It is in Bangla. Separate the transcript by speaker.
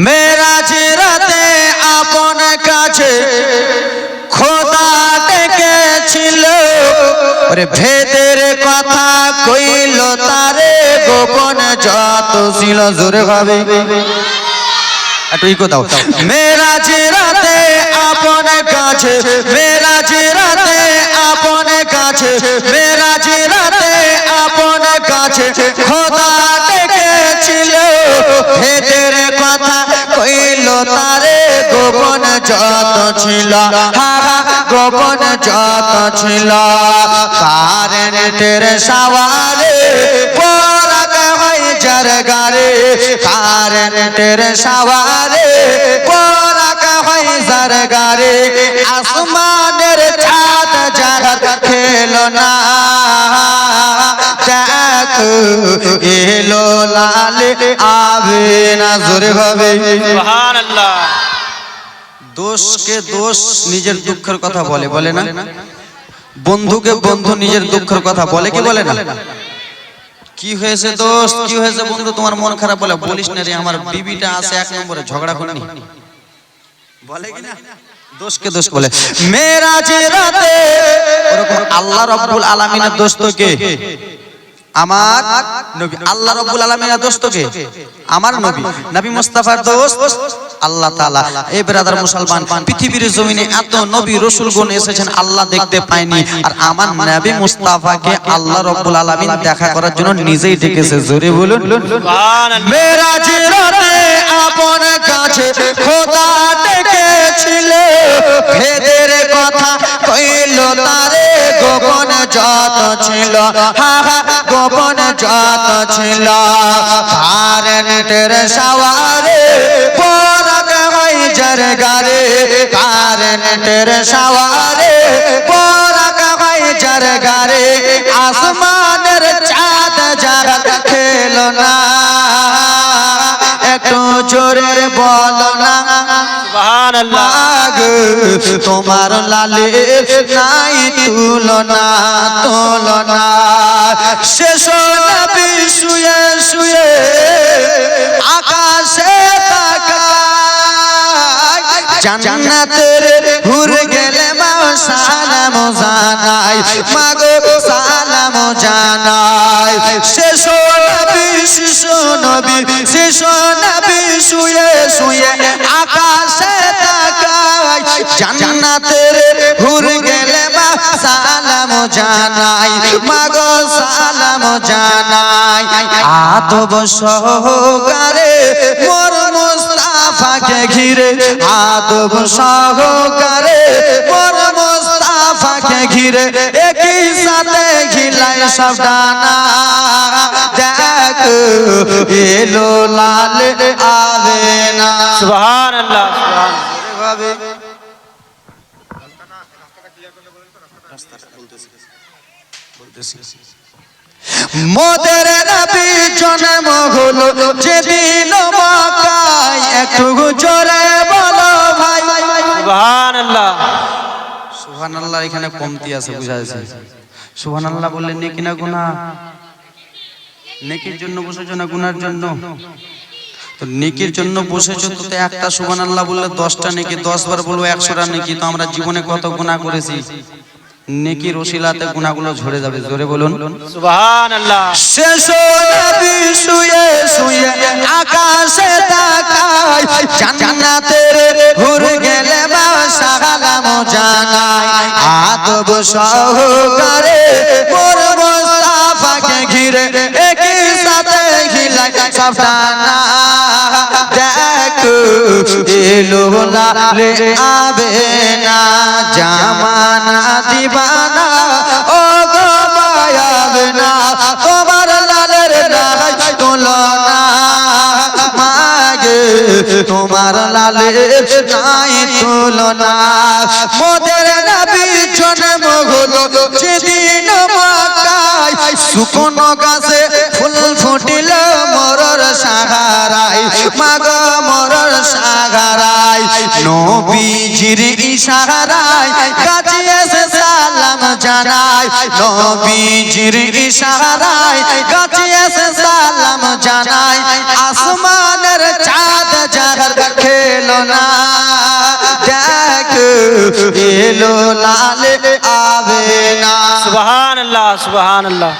Speaker 1: মেরাজ রাতে আপন কাছে খোদা ডেকেছিল, ওরে ভেদের কথা কইল তারে গোপন যত ছিল। জোরে ভাবে একটু ইকো দাও। মেরাজ রাতে আপন কাছে, মেরাজ রাতে আপন কাছে, মেরাজ রাতে আপন কাছে খোদা ডেকেছিল, ভেদের কথা কইল তারে গোপন যত ছিল। গোপন যত ছিল কারেন্টের সাওয়ারে পরাগ হয় জারগারে, কারেন্টের সাওয়ারে পরাগ হয় জারগারে। আসমানের চাঁদ যারা খেলো না, এলো লালে আবে না। জোরে হবে
Speaker 2: সুবহানাল্লাহ।
Speaker 1: দোষকে দোষ নিজের দুঃখের কথা বলে, বলে না? বন্ধুকে বন্ধু নিজের দুঃখের কথা বলে কি বলে না? কি হয়েছে দোস্ত, কি হয়েছে বন্ধু, তোমার মন খারাপ বলে বলিস না রে, আমার বিবিটা আছে এক নম্বরে, ঝগড়া করিনি, বলে কি না? দোষকে দোষ বলে। মেরাজ রাতে ওরকম আল্লাহ রাব্বুল আলামিনের দোস্ত কে? আমার নবী। আল্লাহ রাব্বুল আলামিনের দোস্ত কে? আমার নবী। নবী মুস্তাফার দোস্ত আল্লাহ তাআলা। এই ব্রাদার মুসলমান, পৃথিবীর জমিনে এত নবী রাসূলগণ এসেছেন আল্লাহ দেখতে পায়নি, আর আমার নবী মুস্তাফাকে আল্লাহ রাব্বুল আলামিন দেখা করার জন্য নিজেই ডেকেছে। জোরে বলুন
Speaker 2: সুবহানাল্লাহ।
Speaker 1: মেরাজ রাতে আপন কাছে খোদা ডেকেছিল, ভেদের কথা কইল তারে গোপন যত ছিল। গোপন যত ছিল কারেন্টের সাওয়ারে পরাগ হয় জারগারে, কারেন্টের সাওয়ারে পরাগ হয় জারগারে। আসমানের চাঁদ যারা খেলো না, একটু জোরে বলো না
Speaker 2: সুবহানাল্লাহ।
Speaker 1: তোমার লালে নাই তুলনা, তুলনা। শেষ নবী শুয়ে শুয়ে আকাশে তাকায়, জান্নাতের হুর গেলে মা সালাম জানাই, মাগো সালাম জানাই। শেষ নবী শিশু নবী, শিশু নবী শুয়ে শুয়ে আকাশে তাকায়, জান্নাতের হুর গেলে মা সালাম জানাই, মাগো সালাম জানাই। আদব সহকারে মোর মুস্তাফাকে ঘিরে, আদব সহকারে মোর মুস্তাফাকে ঘিরে, একই সাথে ঘিলাই সব ডানা। দেখ এলো লালে আবে না।
Speaker 2: সুবহানাল্লাহ। সুবহানাল্লাহ।
Speaker 1: মোদের নবী জন্ম হলো যেদিন মক্কায়, একটু জোরে বলো ভাই।
Speaker 2: সুবহানাল্লাহ।
Speaker 1: সুবহানাল্লাহ এখানে কমতি আছে, বুঝা যাচ্ছে। সুবহানাল্লাহ বললে নেকি না গুনাহ? নেকির জন্য বসেছো না গুনার জন্য? তো নেকির জন্য বসেছো তো একটা সুবহানাল্লাহ বললে 10টা নেকি, 10 বার বলবো 100টা নেকি। তো আমরা জীবনে কত গুনাহ করেছি, নেকির ওসিলাতে গুনাহগুলো ঝরে যাবে। জোরে বলুন
Speaker 2: সুবহানাল্লাহ।
Speaker 1: শেষ নবী শুয়ে শুয়ে আকাশে তাকায়, জান্নাতের হুর গেলে মা সালাম জানাই। আদব সহকারে মোর মুস্তাফাকে ঘিরে, একই সাথে হিলাই সব ডানা। দেখ এলো লালে আবে না, জামানা দিবানা ও গো মায়াবে না, তোমার লালের নাই তুলনা। মাগে তোমার লালের নাই তুলনা। মোদের নবী জন্ম হলো যেদিন মক্কায়, শুকনো গাছে ফুল ফুটিল মরর সাহারায়, মাগো মরর সাহারায়। নবীজির ইশারায় কাছে এসে সালাম জানাই, নবীজির ইশারায় কাছে এসে সালাম জানাই। আসমানের চাঁদ যারা দেখার খেলো না দেখ এলো লাল আবে না
Speaker 2: সুবহান আল্লাহ সুবহান আল্লাহ